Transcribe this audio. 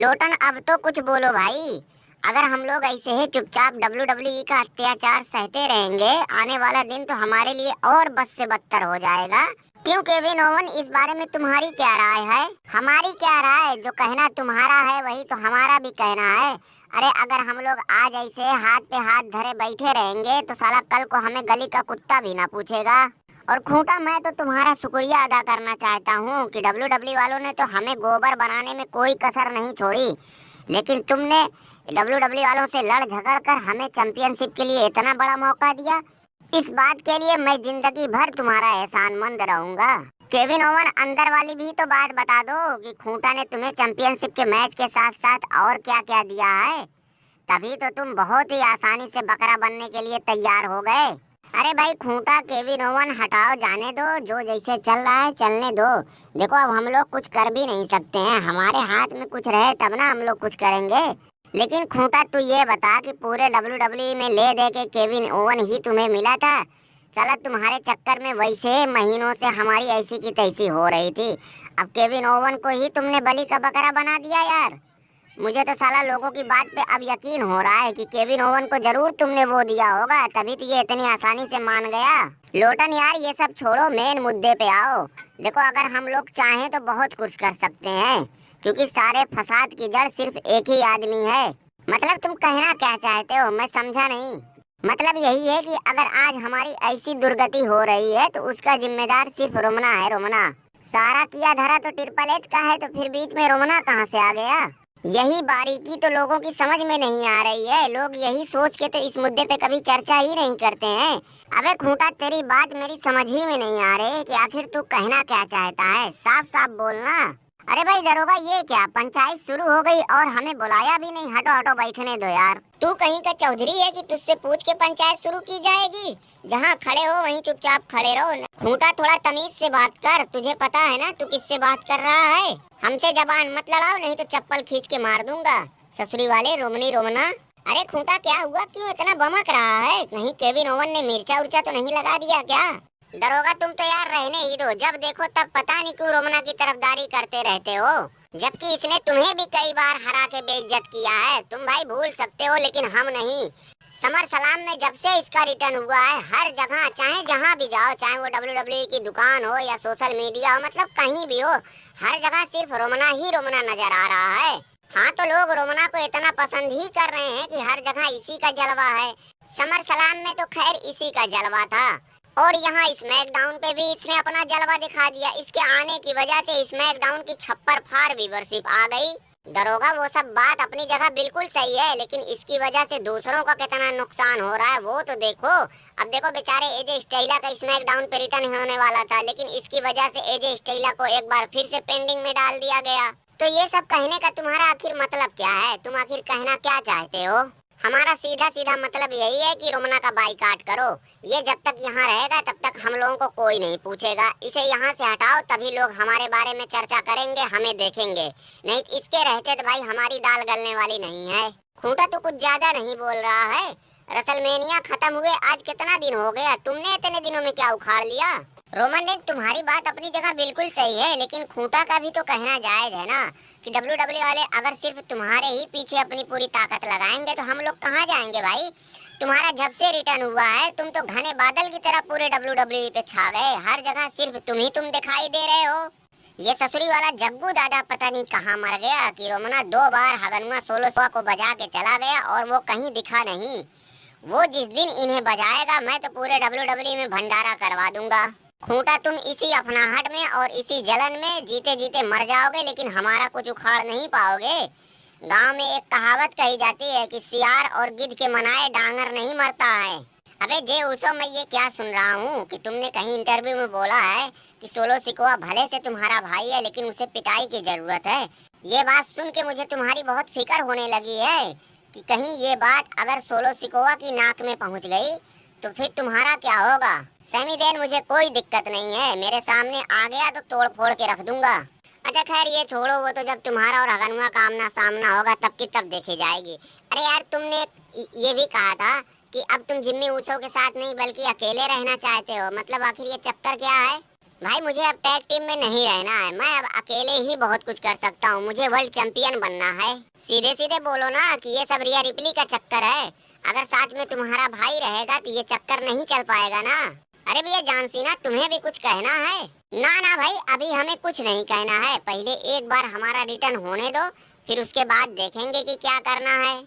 लोटन अब तो कुछ बोलो भाई। अगर हम लोग ऐसे ही चुपचाप WWE का अत्याचार सहते रहेंगे, आने वाला दिन तो हमारे लिए और बद से बदतर हो जाएगा। क्यों केविन ओवन, इस बारे में तुम्हारी क्या राय है? हमारी क्या राय? जो कहना तुम्हारा है वही तो हमारा भी कहना है। अरे अगर हम लोग आज ऐसे हाथ पे हाथ धरे बैठे रहेंगे तो साला कल को हमें गली का कुत्ता भी ना पूछेगा। और खूंटा, मैं तो तुम्हारा शुक्रिया अदा करना चाहता हूँ कि WWE वालों ने तो हमें गोबर बनाने में कोई कसर नहीं छोड़ी, लेकिन तुमने WWE वालों से लड़ झगड़ कर हमें चैंपियनशिप के लिए इतना बड़ा मौका दिया। इस बात के लिए मैं जिंदगी भर तुम्हारा एहसानमंद रहूंगा। केविन ओवन, अंदर वाली भी तो बात बता दो कि खूंटा ने तुम्हें चैंपियनशिप के मैच के साथ साथ और क्या क्या दिया है। तभी तो तुम बहुत ही आसानी से बकरा बनने के लिए तैयार हो गए। अरे भाई खूंटा, केविन ओवन हटाओ, जाने दो, जो जैसे चल रहा है चलने दो। देखो अब हम लोग कुछ कर भी नहीं सकते हैं, हमारे हाथ में कुछ रहे तब ना हम लोग कुछ करेंगे। लेकिन खूंटा तू ये बता कि पूरे WWE में ले दे के केविन ओवन ही तुम्हें मिला था? चला तुम्हारे चक्कर में वैसे महीनों से हमारी ऐसी की तैसी हो रही थी, अब केविन ओवन को ही तुमने बलि का बकरा बना दिया यार। मुझे तो साला लोगों की बात पे अब यकीन हो रहा है कि केविन ओवन को जरूर तुमने वो दिया होगा, तभी तो ये इतनी आसानी से मान गया। लोटन यार ये सब छोड़ो, मेन मुद्दे पे आओ। देखो अगर हम लोग चाहें तो बहुत कुछ कर सकते हैं, क्योंकि सारे फसाद की जड़ सिर्फ एक ही आदमी है। मतलब तुम कहना क्या चाहते हो, मैं समझा नहीं। मतलब यही है कि अगर आज हमारी ऐसी दुर्गति हो रही है तो उसका जिम्मेदार सिर्फ रोमना है। रोमना सारा किया धरा तो ट्रिपल एच का है, तो फिर बीच में रोमना कहाँ से आ गया? यही बारीकी तो लोगों की समझ में नहीं आ रही है। लोग यही सोच के तो इस मुद्दे पे कभी चर्चा ही नहीं करते हैं। अबे खूंटा, तेरी बात मेरी समझ ही में नहीं आ रही कि आखिर तू कहना क्या चाहता है, साफ साफ बोलना। अरे भाई दरोगा, ये क्या पंचायत शुरू हो गई और हमें बुलाया भी नहीं? हटो हटो, बैठने दो यार। तू कहीं का चौधरी है कि तुझसे पूछ के पंचायत शुरू की जाएगी? जहाँ खड़े हो वहीं चुपचाप खड़े रहो। खूंटा, थोड़ा तमीज से बात कर, तुझे पता है ना तू किससे बात कर रहा है। हमसे जबान मत लड़ाओ, नहीं तो चप्पल खींच के मार दूंगा। ससुरी वाले रोमनी रोमना। अरे खूंटा, क्या हुआ, क्यों इतना बमक रहा है? कहीं केविन ओवन ने मिर्चा उर्चा तो नहीं लगा दिया क्या? दरोगा तुम तो यार रहने ही दो, जब देखो तब पता नहीं क्यों रोमना की तरफदारी करते रहते हो, जबकि इसने तुम्हें भी कई बार हरा के बेइज्जत किया है। तुम भाई भूल सकते हो लेकिन हम नहीं। समर सलाम में जब से इसका रिटर्न हुआ है, हर जगह चाहे जहां भी जाओ, चाहे वो WWE की दुकान हो या सोशल मीडिया हो, मतलब कहीं भी हो, हर जगह सिर्फ रोमना ही रोमना नजर आ रहा है। हाँ तो लोग रोमना को इतना पसंद ही कर रहे हैं कि हर जगह इसी का जलवा है। समर सलाम में तो खैर इसी का जलवा था, और यहाँ स्मैकडाउन पे भी इसने अपना जलवा दिखा दिया। इसके आने की वजह से स्मैकडाउन की छप्पर फाड़ व्यूवरशिप आ गई। दरोगा वो सब बात अपनी जगह बिल्कुल सही है, लेकिन इसकी वजह से दूसरों का कितना नुकसान हो रहा है वो तो देखो। अब देखो बेचारे एजे स्टाइला का स्मैकडाउन पे रिटर्न होने वाला था, लेकिन इसकी वजह से एजे स्टाइला को एक बार फिर से पेंडिंग में डाल दिया गया। तो ये सब कहने का तुम्हारा आखिर मतलब क्या है? तुम आखिर कहना क्या चाहते हो? हमारा सीधा सीधा मतलब यही है कि रोमना का बाइकाट करो। ये जब तक यहाँ रहेगा तब तक हम लोगों को कोई नहीं पूछेगा। इसे यहाँ से हटाओ, तभी लोग हमारे बारे में चर्चा करेंगे, हमें देखेंगे। नहीं इसके रहते तो भाई हमारी दाल गलने वाली नहीं है। खूंटा तो कुछ ज्यादा नहीं बोल रहा है? रसलमेनिया खत्म हुए आज कितना दिन हो गया, तुमने इतने दिनों में क्या उखाड़ लिया? रोमन ने तुम्हारी बात अपनी जगह बिल्कुल सही है, लेकिन खूंटा का भी तो कहना जायज है ना कि WWE वाले अगर सिर्फ तुम्हारे ही पीछे अपनी पूरी ताकत लगाएंगे तो हम लोग कहाँ जाएंगे भाई? तुम्हारा जब से रिटर्न हुआ है तुम तो घने बादल की तरह पूरे WWE पे छा गए। हर जगह सिर्फ तुम दिखाई दे रहे हो। ये ससुरी वाला जग्गू दादा पता नहीं कहाँ मर गया कि रोमना 2 बार हगनुआ सोलो को बजा के चला गया और वो कहीं दिखा नहीं। वो जिस दिन इन्हें बजाएगा मैं तो पूरे WWE में भंडारा करवा दूंगा। खूंटा, तुम इसी अफनाहट में और इसी जलन में जीते जीते मर जाओगे, लेकिन हमारा कुछ उखाड़ नहीं पाओगे। गांव में एक कहावत कही जाती है कि सियार और गिद्ध के मनाए डांगर नहीं मरता है। अबे जे उसो, मैं ये क्या सुन रहा हूँ कि तुमने कहीं इंटरव्यू में बोला है कि सोलो सिकोआ भले से तुम्हारा भाई है लेकिन उसे पिटाई की जरूरत है। ये बात सुन के मुझे तुम्हारी बहुत फिक्र होने लगी है कि कहीं ये बात अगर सोलो सिकोआ की नाक में पहुँच गई तो फिर तुम्हारा क्या होगा? सैमी देन, मुझे कोई दिक्कत नहीं है, मेरे सामने आ गया तो तोड़ फोड़ के रख दूंगा। अच्छा खैर ये छोड़ो, वो तो जब तुम्हारा और हगनुआ का आमना सामना होगा तब की तब देखी जाएगी। अरे यार तुमने ये भी कहा था कि अब तुम जिम्मी ऊसो के साथ नहीं बल्कि अकेले रहना चाहते हो, मतलब आखिर ये चक्कर क्या है? भाई मुझे अब टैग टीम में नहीं रहना है, मैं अब अकेले ही बहुत कुछ कर सकता हूँ, मुझे वर्ल्ड चैंपियन बनना है। सीधे सीधे बोलो ना कि ये सब रिया रिप्ली का चक्कर है। अगर साथ में तुम्हारा भाई रहेगा तो ये चक्कर नहीं चल पाएगा ना। अरे भैया जान सीना, तुम्हें भी कुछ कहना है? ना ना भाई, अभी हमें कुछ नहीं कहना है, पहले एक बार हमारा रिटर्न होने दो, फिर उसके बाद देखेंगे कि क्या करना है।